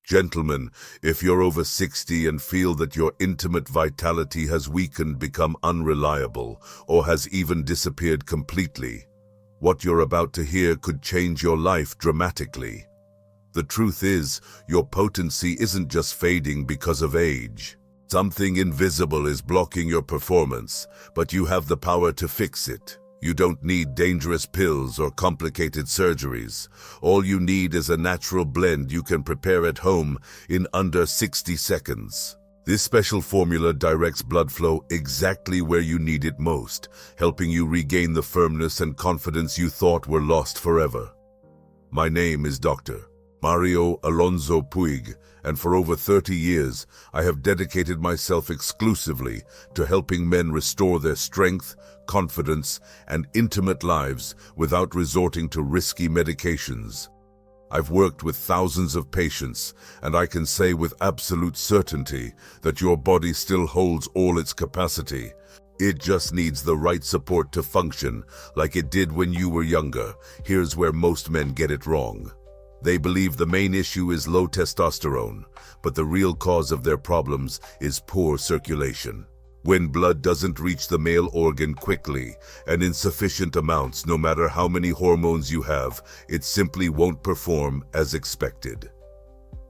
Gentlemen, if you're over 60 and feel that your intimate vitality has weakened, become unreliable, or has even disappeared completely, what you're about to hear could change your life dramatically. The truth is, your potency isn't just fading because of age. Something invisible is blocking your performance, but you have the power to fix it. You don't need dangerous pills or complicated surgeries. All you need is a natural blend you can prepare at home in under 60 seconds. This special formula directs blood flow exactly where you need it most, helping you regain the firmness and confidence you thought were lost forever. My name is Dr. Mario Alonso Puig, and for over 30 years, I have dedicated myself exclusively to helping men restore their strength, confidence, and intimate lives without resorting to risky medications. I've worked with thousands of patients, and I can say with absolute certainty that your body still holds all its capacity. It just needs the right support to function like it did when you were younger. Here's where most men get it wrong. They believe the main issue is low testosterone, but the real cause of their problems is poor circulation. When blood doesn't reach the male organ quickly and in sufficient amounts, no matter how many hormones you have, it simply won't perform as expected.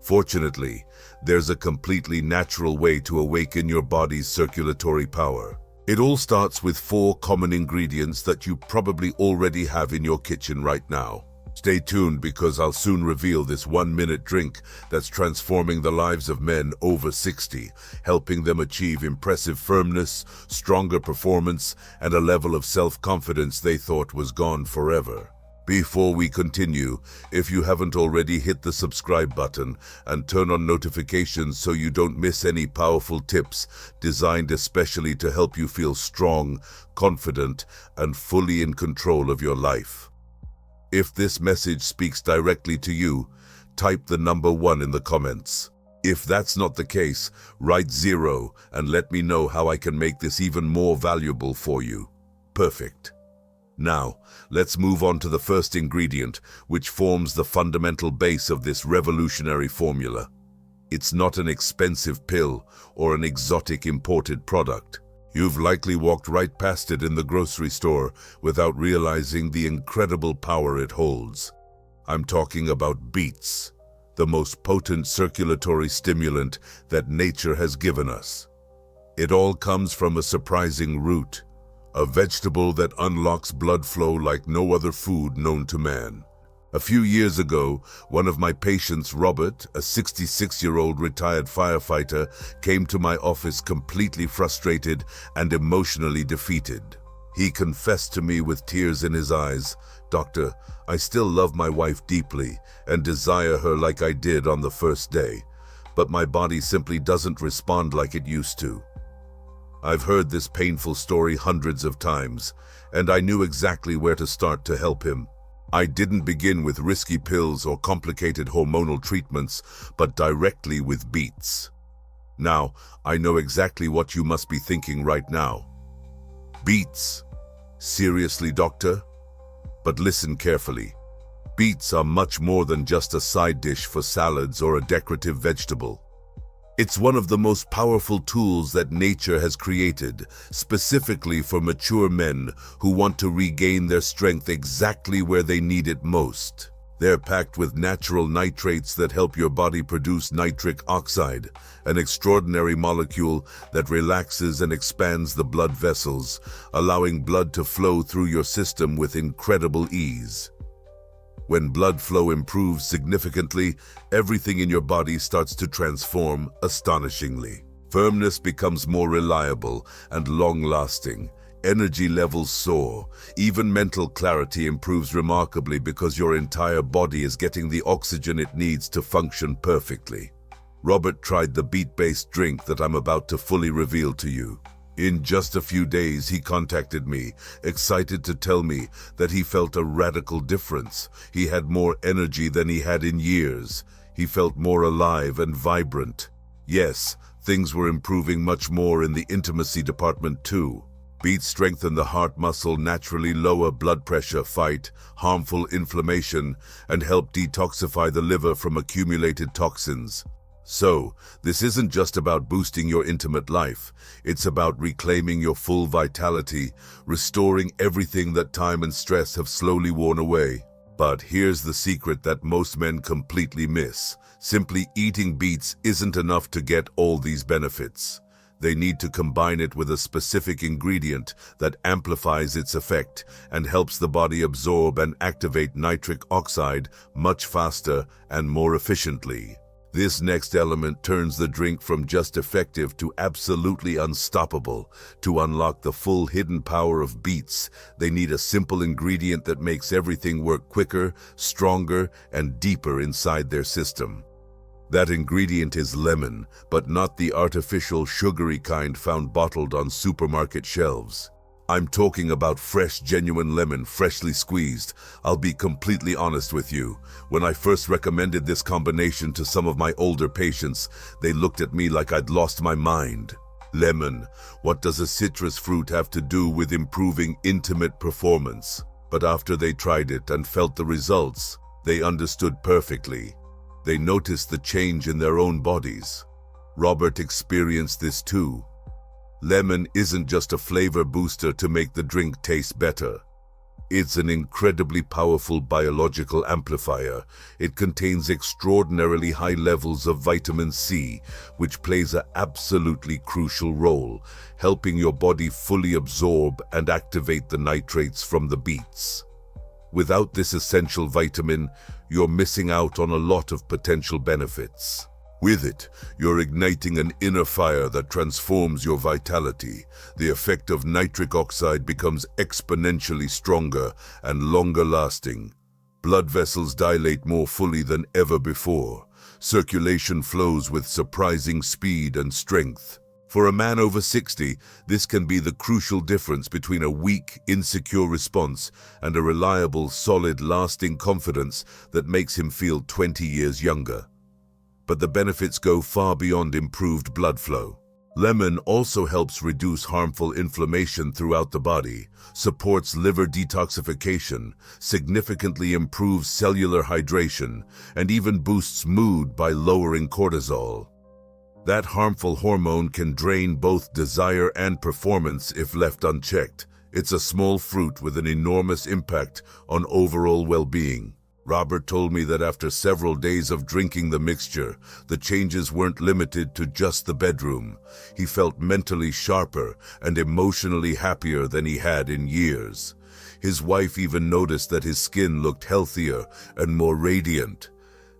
Fortunately, there's a completely natural way to awaken your body's circulatory power. It all starts with 4 common ingredients that you probably already have in your kitchen right now. Stay tuned because I'll soon reveal this 1-minute drink that's transforming the lives of men over 60, helping them achieve impressive firmness, stronger performance, and a level of self-confidence they thought was gone forever. Before we continue, if you haven't already, hit the subscribe button and turn on notifications so you don't miss any powerful tips designed especially to help you feel strong, confident, and fully in control of your life. If this message speaks directly to you, type the number 1 in the comments. If that's not the case, write 0 and let me know how I can make this even more valuable for you. Perfect. Now, let's move on to the first ingredient, which forms the fundamental base of this revolutionary formula. It's not an expensive pill or an exotic imported product. You've likely walked right past it in the grocery store without realizing the incredible power it holds. I'm talking about beets, the most potent circulatory stimulant that nature has given us. It all comes from a surprising root, a vegetable that unlocks blood flow like no other food known to man. A few years ago, one of my patients, Robert, a 66-year-old retired firefighter, came to my office completely frustrated and emotionally defeated. He confessed to me with tears in his eyes, "Doctor, I still love my wife deeply and desire her like I did on the first day, but my body simply doesn't respond like it used to." I've heard this painful story hundreds of times, and I knew exactly where to start to help him. I didn't begin with risky pills or complicated hormonal treatments, but directly with beets. Now, I know exactly what you must be thinking right now. Beets? Seriously, doctor? But listen carefully. Beets are much more than just a side dish for salads or a decorative vegetable. It's one of the most powerful tools that nature has created, specifically for mature men who want to regain their strength exactly where they need it most. They're packed with natural nitrates that help your body produce nitric oxide, an extraordinary molecule that relaxes and expands the blood vessels, allowing blood to flow through your system with incredible ease. When blood flow improves significantly, everything in your body starts to transform astonishingly. Firmness becomes more reliable and long-lasting. Energy levels soar. Even mental clarity improves remarkably because your entire body is getting the oxygen it needs to function perfectly. Robert tried the beet-based drink that I'm about to fully reveal to you. In just a few days, he contacted me, excited to tell me that he felt a radical difference. He had more energy than he had in years. He felt more alive and vibrant. Yes, things were improving much more in the intimacy department too. Beets strengthen the heart muscle, naturally lower blood pressure, fight harmful inflammation, and help detoxify the liver from accumulated toxins. So, this isn't just about boosting your intimate life, it's about reclaiming your full vitality, restoring everything that time and stress have slowly worn away. But here's the secret that most men completely miss. Simply eating beets isn't enough to get all these benefits. They need to combine it with a specific ingredient that amplifies its effect and helps the body absorb and activate nitric oxide much faster and more efficiently. This next element turns the drink from just effective to absolutely unstoppable. To unlock the full hidden power of beets, they need a simple ingredient that makes everything work quicker, stronger, and deeper inside their system. That ingredient is lemon, but not the artificial sugary kind found bottled on supermarket shelves. I'm talking about fresh, genuine lemon, freshly squeezed. I'll be completely honest with you. When I first recommended this combination to some of my older patients, they looked at me like I'd lost my mind. Lemon, what does a citrus fruit have to do with improving intimate performance? But after they tried it and felt the results, they understood perfectly. They noticed the change in their own bodies. Robert experienced this too. Lemon isn't just a flavor booster to make the drink taste better. It's an incredibly powerful biological amplifier. It contains extraordinarily high levels of vitamin C, which plays an absolutely crucial role, helping your body fully absorb and activate the nitrates from the beets. Without this essential vitamin, you're missing out on a lot of potential benefits. With it, you're igniting an inner fire that transforms your vitality. The effect of nitric oxide becomes exponentially stronger and longer lasting. Blood vessels dilate more fully than ever before. Circulation flows with surprising speed and strength. For a man over 60, this can be the crucial difference between a weak, insecure response and a reliable, solid, lasting confidence that makes him feel 20 years younger. But the benefits go far beyond improved blood flow. Lemon also helps reduce harmful inflammation throughout the body, supports liver detoxification, significantly improves cellular hydration, and even boosts mood by lowering cortisol. That harmful hormone can drain both desire and performance if left unchecked. It's a small fruit with an enormous impact on overall well-being. Robert told me that after several days of drinking the mixture, the changes weren't limited to just the bedroom. He felt mentally sharper and emotionally happier than he had in years. His wife even noticed that his skin looked healthier and more radiant.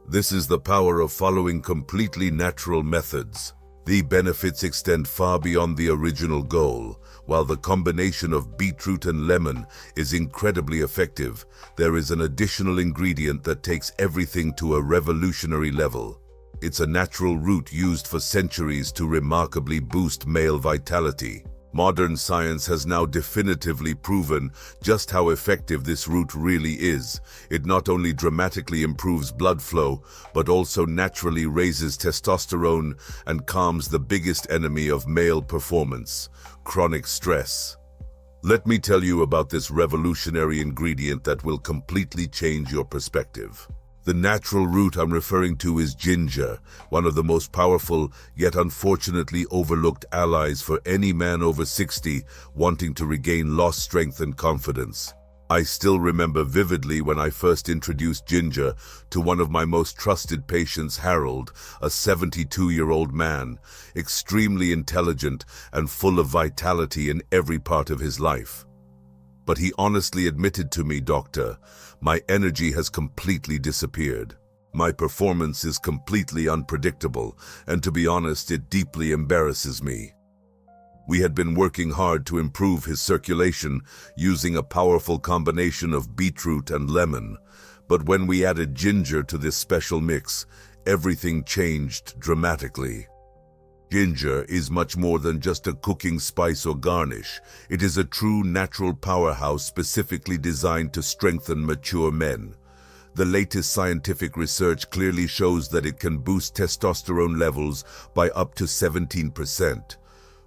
This is the power of following completely natural methods. The benefits extend far beyond the original goal. While the combination of beetroot and lemon is incredibly effective, there is an additional ingredient that takes everything to a revolutionary level. It's a natural root used for centuries to remarkably boost male vitality. Modern science has now definitively proven just how effective this root really is. It not only dramatically improves blood flow, but also naturally raises testosterone and calms the biggest enemy of male performance, chronic stress. Let me tell you about this revolutionary ingredient that will completely change your perspective. The natural root I'm referring to is ginger, one of the most powerful yet unfortunately overlooked allies for any man over 60 wanting to regain lost strength and confidence. I still remember vividly when I first introduced ginger to one of my most trusted patients, Harold, a 72-year-old man, extremely intelligent and full of vitality in every part of his life. But he honestly admitted to me, "Doctor, my energy has completely disappeared. My performance is completely unpredictable, and to be honest, it deeply embarrasses me." We had been working hard to improve his circulation using a powerful combination of beetroot and lemon. But when we added ginger to this special mix, everything changed dramatically. Ginger is much more than just a cooking spice or garnish. It is a true natural powerhouse specifically designed to strengthen mature men. The latest scientific research clearly shows that it can boost testosterone levels by up to 17%.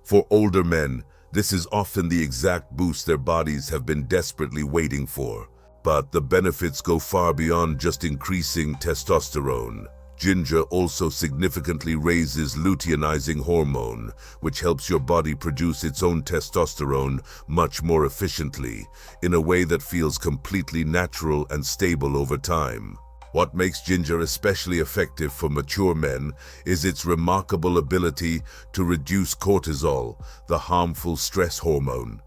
For older men, This is often the exact boost their bodies have been desperately waiting for. But the benefits go far beyond just increasing testosterone. Ginger also significantly raises luteinizing hormone, which helps your body produce its own testosterone much more efficiently, in a way that feels completely natural and stable over time. What makes ginger especially effective for mature men is its remarkable ability to reduce cortisol, the harmful stress hormone.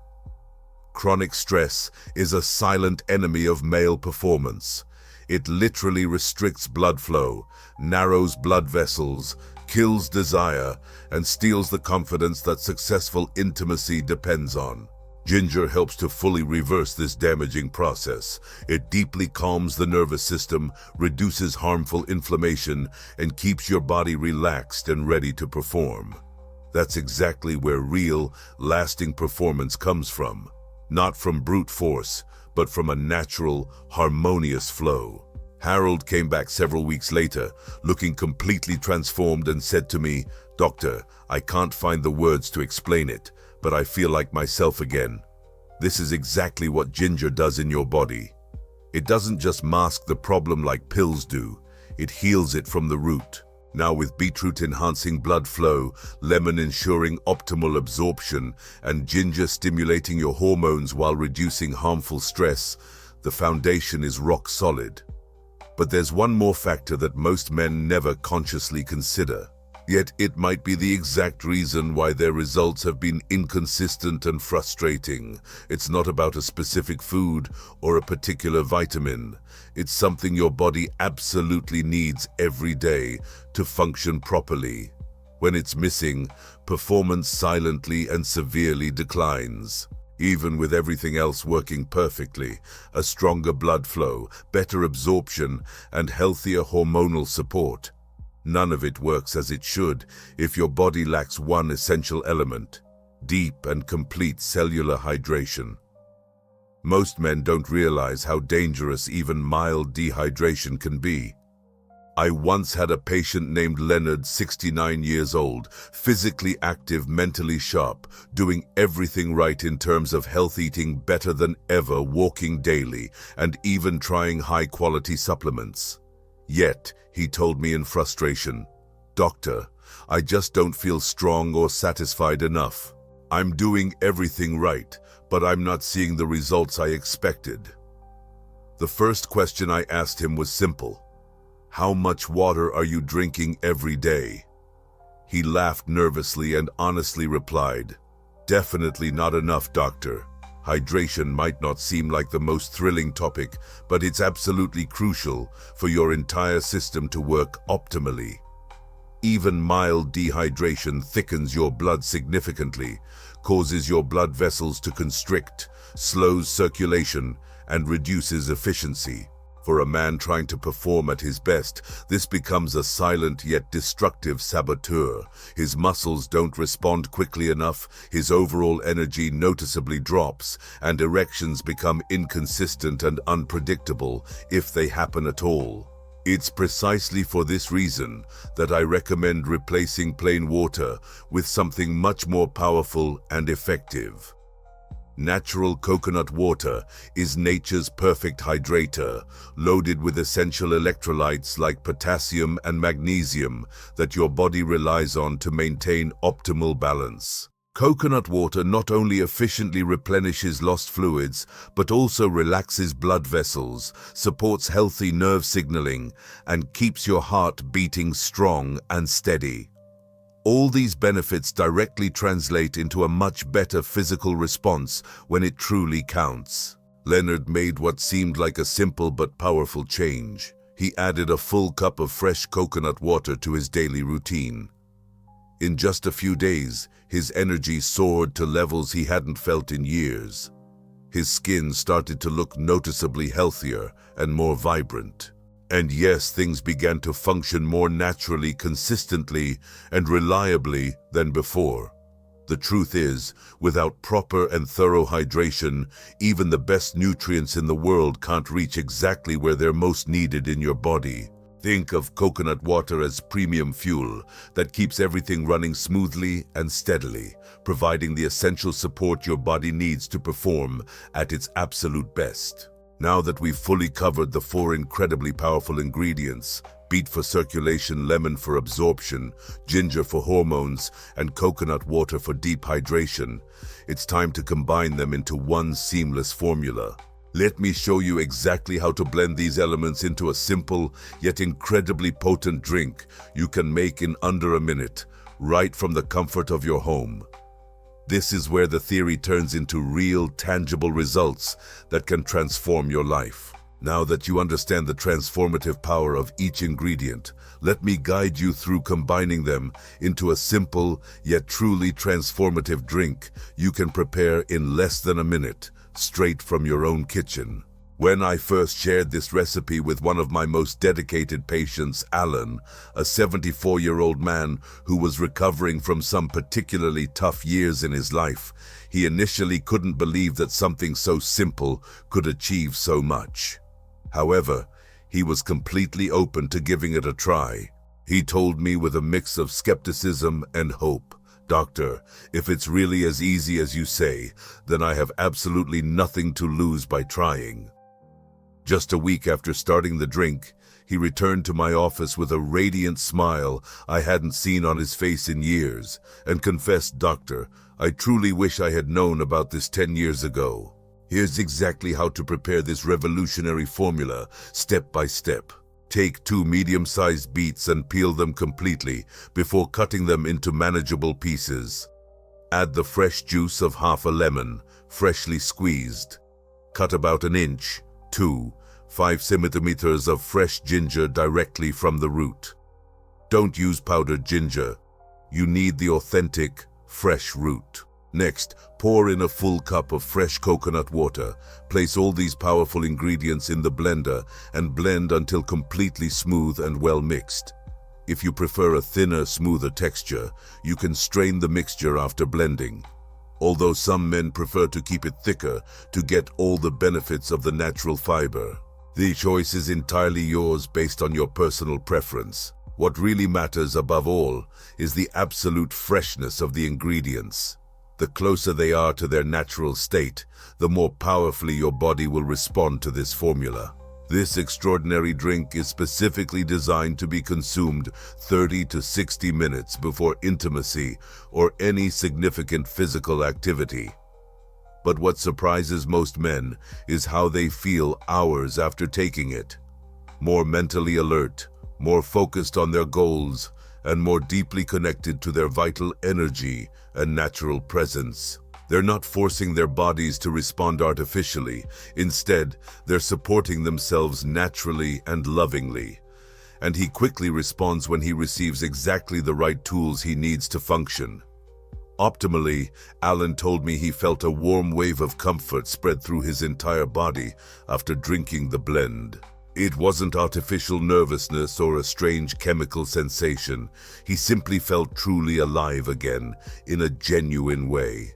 Chronic stress is a silent enemy of male performance. It literally restricts blood flow, narrows blood vessels, kills desire, and steals the confidence that successful intimacy depends on. Ginger helps to fully reverse this damaging process. It deeply calms the nervous system, reduces harmful inflammation, and keeps your body relaxed and ready to perform. That's exactly where real, lasting performance comes from. Not from brute force, but from a natural, harmonious flow. Harold came back several weeks later, looking completely transformed, and said to me, "Doctor, I can't find the words to explain it, but I feel like myself again." This is exactly what ginger does in your body. It doesn't just mask the problem like pills do, it heals it from the root. Now, with beetroot enhancing blood flow, lemon ensuring optimal absorption, and ginger stimulating your hormones while reducing harmful stress, the foundation is rock solid. But there's one more factor that most men never consciously consider. Yet it might be the exact reason why their results have been inconsistent and frustrating. It's not about a specific food or a particular vitamin. It's something your body absolutely needs every day to function properly. When it's missing, performance silently and severely declines. Even with everything else working perfectly, a stronger blood flow, better absorption, and healthier hormonal support, none of it works as it should if your body lacks one essential element: deep and complete cellular hydration. Most men don't realize how dangerous even mild dehydration can be. I once had a patient named Leonard, 69 years old, physically active, mentally sharp, doing everything right in terms of health, eating better than ever, walking daily, and even trying high-quality supplements. Yet, he told me in frustration, "Doctor, I just don't feel strong or satisfied enough. I'm doing everything right, but I'm not seeing the results I expected." The first question I asked him was simple: "How much water are you drinking every day?" He laughed nervously and honestly replied, "Definitely not enough, doctor. Hydration might not seem like the most thrilling topic, but it's absolutely crucial for your entire system to work optimally. Even mild dehydration thickens your blood significantly, causes your blood vessels to constrict, slows circulation, and reduces efficiency. For a man trying to perform at his best, this becomes a silent yet destructive saboteur. His muscles don't respond quickly enough, his overall energy noticeably drops, and erections become inconsistent and unpredictable, if they happen at all. It's precisely for this reason that I recommend replacing plain water with something much more powerful and effective. Natural coconut water is nature's perfect hydrator, loaded with essential electrolytes like potassium and magnesium that your body relies on to maintain optimal balance. Coconut water not only efficiently replenishes lost fluids, but also relaxes blood vessels, supports healthy nerve signaling, and keeps your heart beating strong and steady. All these benefits directly translate into a much better physical response when it truly counts. Leonard made what seemed like a simple but powerful change. He added a full cup of fresh coconut water to his daily routine. In just a few days, his energy soared to levels he hadn't felt in years. His skin started to look noticeably healthier and more vibrant. And yes, things began to function more naturally, consistently, and reliably than before. The truth is, without proper and thorough hydration, even the best nutrients in the world can't reach exactly where they're most needed in your body. Think of coconut water as premium fuel that keeps everything running smoothly and steadily, providing the essential support your body needs to perform at its absolute best. Now that we've fully covered the 4 incredibly powerful ingredients, beet for circulation, lemon for absorption, ginger for hormones, and coconut water for deep hydration, it's time to combine them into one seamless formula. Let me show you exactly how to blend these elements into a simple yet incredibly potent drink you can make in under a minute, right from the comfort of your home. This is where the theory turns into real, tangible results that can transform your life. Now that you understand the transformative power of each ingredient, let me guide you through combining them into a simple yet truly transformative drink you can prepare in less than a minute, straight from your own kitchen. When I first shared this recipe with one of my most dedicated patients, Alan, a 74-year-old man who was recovering from some particularly tough years in his life, he initially couldn't believe that something so simple could achieve so much. However, he was completely open to giving it a try. He told me with a mix of skepticism and hope, "Doctor, if it's really as easy as you say, then I have absolutely nothing to lose by trying." Just a week after starting the drink, he returned to my office with a radiant smile I hadn't seen on his face in years, and confessed, "Doctor, I truly wish I had known about this 10 years ago. Here's exactly how to prepare this revolutionary formula, step by step. Take 2 medium-sized beets and peel them completely before cutting them into manageable pieces. Add the fresh juice of half a lemon, freshly squeezed. Cut about 1 inch, 5 centimeters of fresh ginger directly from the root. Don't use powdered ginger. You need the authentic, fresh root. Next, pour in a full cup of fresh coconut water. Place all these powerful ingredients in the blender and blend until completely smooth and well mixed. If you prefer a thinner, smoother texture, you can strain the mixture after blending. Although some men prefer to keep it thicker to get all the benefits of the natural fiber. The choice is entirely yours based on your personal preference. What really matters above all is the absolute freshness of the ingredients. The closer they are to their natural state, the more powerfully your body will respond to this formula. This extraordinary drink is specifically designed to be consumed 30 to 60 minutes before intimacy or any significant physical activity. But what surprises most men is how they feel hours after taking it. More mentally alert, more focused on their goals, and more deeply connected to their vital energy and natural presence. They're not forcing their bodies to respond artificially. Instead, they're supporting themselves naturally and lovingly. And he quickly responds when he receives exactly the right tools he needs to function. Optimally, Alan told me he felt a warm wave of comfort spread through his entire body after drinking the blend. It wasn't artificial nervousness or a strange chemical sensation. He simply felt truly alive again, in a genuine way.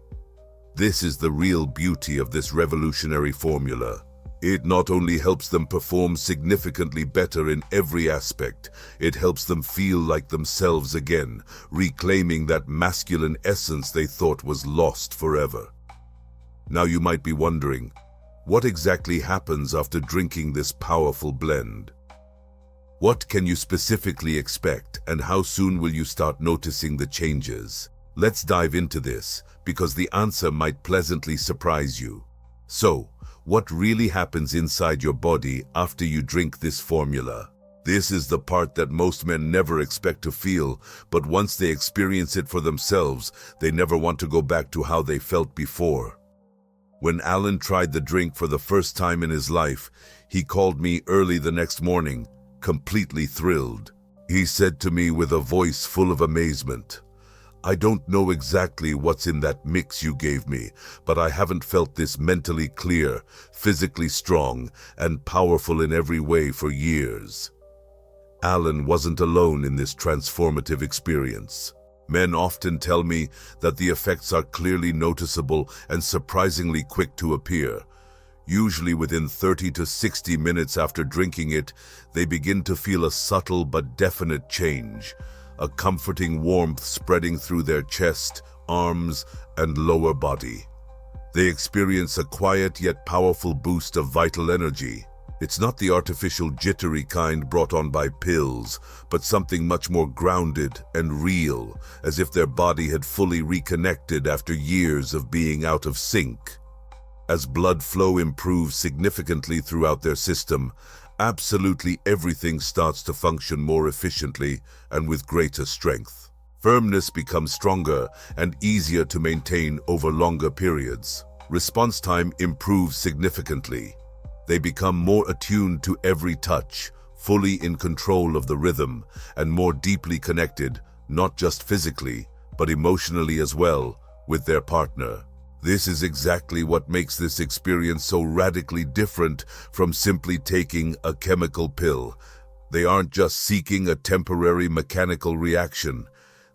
This is the real beauty of this revolutionary formula. It not only helps them perform significantly better in every aspect, it helps them feel like themselves again, reclaiming that masculine essence they thought was lost forever. Now you might be wondering, what exactly happens after drinking this powerful blend? What can you specifically expect, and how soon will you start noticing the changes? Let's dive into this, because the answer might pleasantly surprise you. So, what really happens inside your body after you drink this formula? This is the part that most men never expect to feel, but once they experience it for themselves, they never want to go back to how they felt before. When Alan tried the drink for the first time in his life, he called me early the next morning, completely thrilled. He said to me with a voice full of amazement, "I don't know exactly what's in that mix you gave me, but I haven't felt this mentally clear, physically strong, and powerful in every way for years." Alan wasn't alone in this transformative experience. Men often tell me that the effects are clearly noticeable and surprisingly quick to appear. Usually within 30 to 60 minutes after drinking it, they begin to feel a subtle but definite change, a comforting warmth spreading through their chest, arms, and lower body. They experience a quiet yet powerful boost of vital energy. It's not the artificial jittery kind brought on by pills, but something much more grounded and real, as if their body had fully reconnected after years of being out of sync. As blood flow improves significantly throughout their system, absolutely everything starts to function more efficiently and with greater strength. Firmness becomes stronger and easier to maintain over longer periods. Response time improves significantly. They become more attuned to every touch, fully in control of the rhythm, and more deeply connected, not just physically, but emotionally as well, with their partner. This is exactly what makes this experience so radically different from simply taking a chemical pill. They aren't just seeking a temporary mechanical reaction.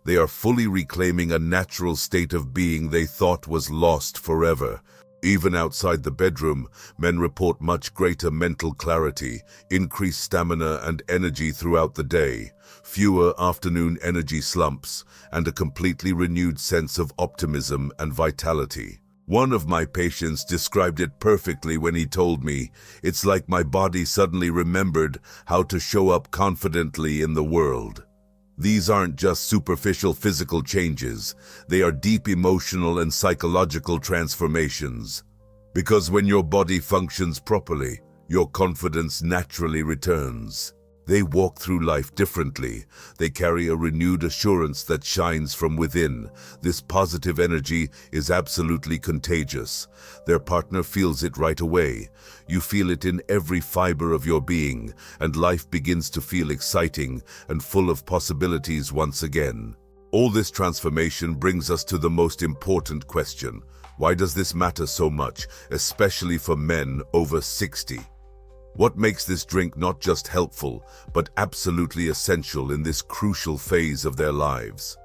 They are fully reclaiming a natural state of being they thought was lost forever. Even outside the bedroom, men report much greater mental clarity, increased stamina and energy throughout the day, fewer afternoon energy slumps, and a completely renewed sense of optimism and vitality. One of my patients described it perfectly when he told me, "It's like my body suddenly remembered how to show up confidently in the world." These aren't just superficial physical changes, they are deep emotional and psychological transformations. Because when your body functions properly, your confidence naturally returns. They walk through life differently. They carry a renewed assurance that shines from within. This positive energy is absolutely contagious. Their partner feels it right away. You feel it in every fiber of your being, and life begins to feel exciting and full of possibilities once again. All this transformation brings us to the most important question. Why does this matter so much, especially for men over 60? What makes this drink not just helpful, but absolutely essential in this crucial phase of their lives?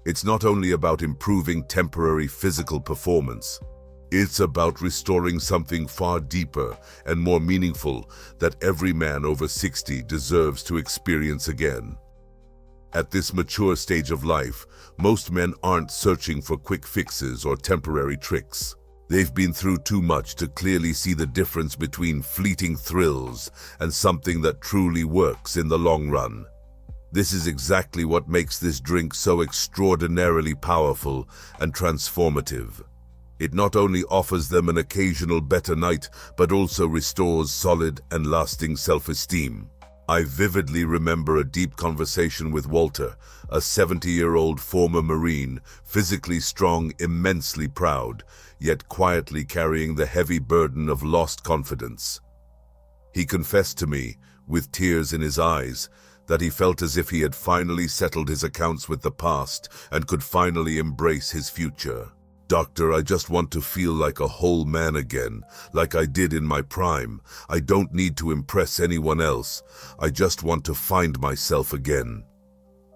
It's not only about improving temporary physical performance. It's about restoring something far deeper and more meaningful that every man over 60 deserves to experience again. At this mature stage of life, most men aren't searching for quick fixes or temporary tricks. They've been through too much to clearly see the difference between fleeting thrills and something that truly works in the long run. This is exactly what makes this drink so extraordinarily powerful and transformative. It not only offers them an occasional better night, but also restores solid and lasting self-esteem. I vividly remember a deep conversation with Walter, a 70-year-old former Marine, physically strong, immensely proud, yet quietly carrying the heavy burden of lost confidence. He confessed to me, with tears in his eyes, that he felt as if he had finally settled his accounts with the past and could finally embrace his future. "Doctor, I just want to feel like a whole man again, like I did in my prime. I don't need to impress anyone else. I just want to find myself again."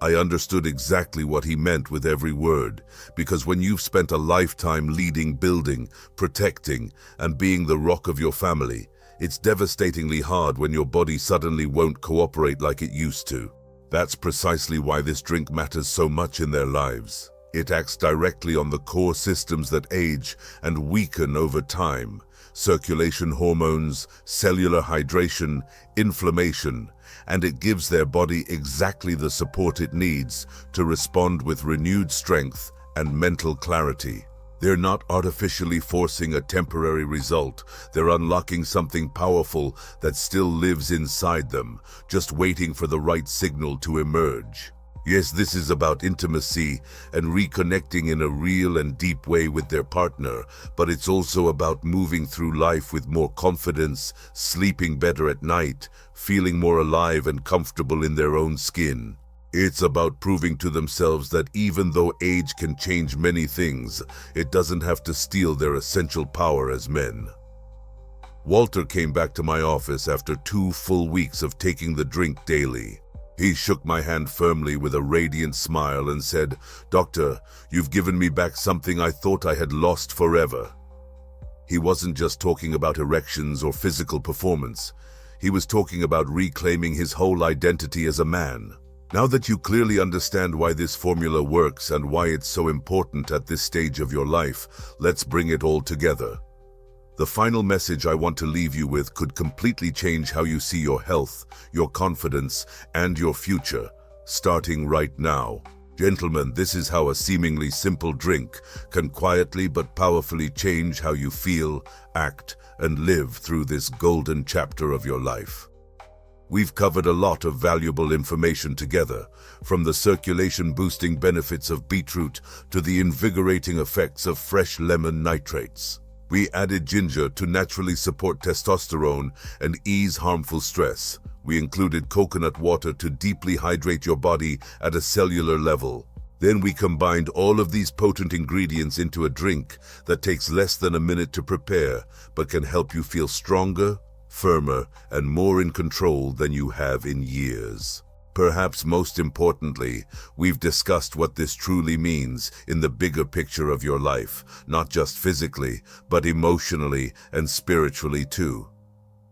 I understood exactly what he meant with every word, because when you've spent a lifetime leading, building, protecting, and being the rock of your family, it's devastatingly hard when your body suddenly won't cooperate like it used to. That's precisely why this drink matters so much in their lives. It acts directly on the core systems that age and weaken over time: circulation hormones, cellular hydration, inflammation, and it gives their body exactly the support it needs to respond with renewed strength and mental clarity. They're not artificially forcing a temporary result. They're unlocking something powerful that still lives inside them, just waiting for the right signal to emerge. Yes, this is about intimacy and reconnecting in a real and deep way with their partner, but it's also about moving through life with more confidence, sleeping better at night, feeling more alive and comfortable in their own skin. It's about proving to themselves that even though age can change many things, it doesn't have to steal their essential power as men. Walter came back to my office after 2 full weeks of taking the drink daily. He shook my hand firmly with a radiant smile and said, "Doctor, you've given me back something I thought I had lost forever." He wasn't just talking about erections or physical performance. He was talking about reclaiming his whole identity as a man. Now that you clearly understand why this formula works and why it's so important at this stage of your life, let's bring it all together. The final message I want to leave you with could completely change how you see your health, your confidence, and your future, starting right now. Gentlemen, this is how a seemingly simple drink can quietly but powerfully change how you feel, act, and live through this golden chapter of your life. We've covered a lot of valuable information together, from the circulation-boosting benefits of beetroot to the invigorating effects of fresh lemon nitrates. We added ginger to naturally support testosterone and ease harmful stress. We included coconut water to deeply hydrate your body at a cellular level. Then we combined all of these potent ingredients into a drink that takes less than a minute to prepare, but can help you feel stronger, firmer, and more in control than you have in years. Perhaps most importantly, we've discussed what this truly means in the bigger picture of your life, not just physically, but emotionally and spiritually too.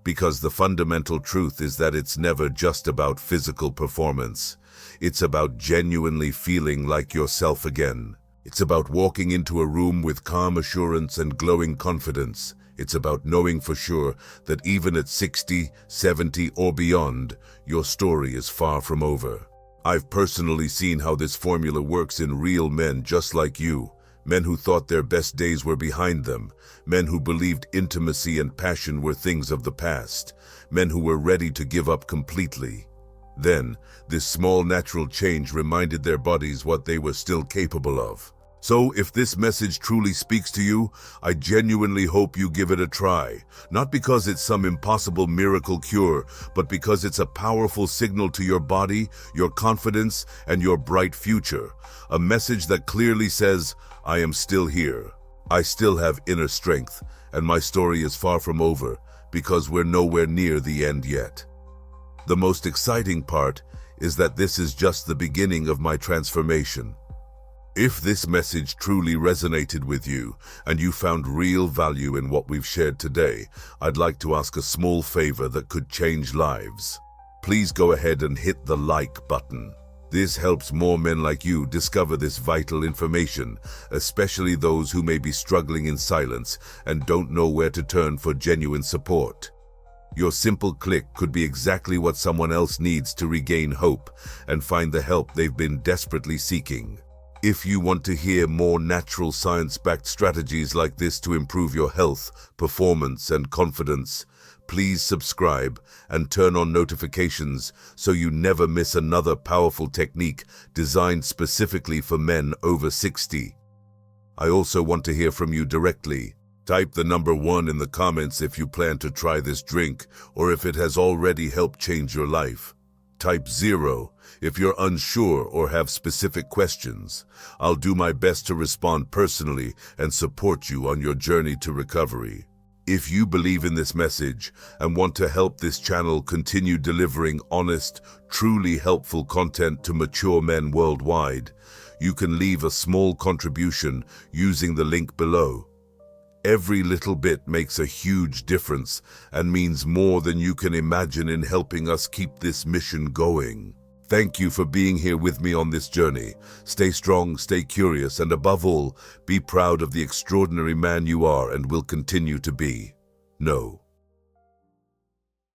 Because the fundamental truth is that it's never just about physical performance. It's about genuinely feeling like yourself again. It's about walking into a room with calm assurance and glowing confidence. It's about knowing for sure that even at 60, 70, or beyond, your story is far from over. I've personally seen how this formula works in real men just like you. Men who thought their best days were behind them. Men who believed intimacy and passion were things of the past. Men who were ready to give up completely. Then, this small natural change reminded their bodies what they were still capable of. So, if this message truly speaks to you, I genuinely hope you give it a try. Not because it's some impossible miracle cure, but because it's a powerful signal to your body, your confidence, and your bright future. A message that clearly says, I am still here. I still have inner strength, and my story is far from over, because we're nowhere near the end yet. The most exciting part is that this is just the beginning of my transformation. If this message truly resonated with you and you found real value in what we've shared today, I'd like to ask a small favor that could change lives. Please go ahead and hit the like button. This helps more men like you discover this vital information, especially those who may be struggling in silence and don't know where to turn for genuine support. Your simple click could be exactly what someone else needs to regain hope and find the help they've been desperately seeking. If you want to hear more natural science-backed strategies like this to improve your health, performance, and confidence, please subscribe and turn on notifications so you never miss another powerful technique designed specifically for men over 60. I also want to hear from you directly. Type the number 1 in the comments if you plan to try this drink or if it has already helped change your life. Type 0 if you're unsure or have specific questions. I'll do my best to respond personally and support you on your journey to recovery. If you believe in this message and want to help this channel continue delivering honest, truly helpful content to mature men worldwide, you can leave a small contribution using the link below. Every little bit makes a huge difference and means more than you can imagine in helping us keep this mission going. Thank you for being here with me on this journey. Stay strong, stay curious, and above all, be proud of the extraordinary man you are and will continue to be. No.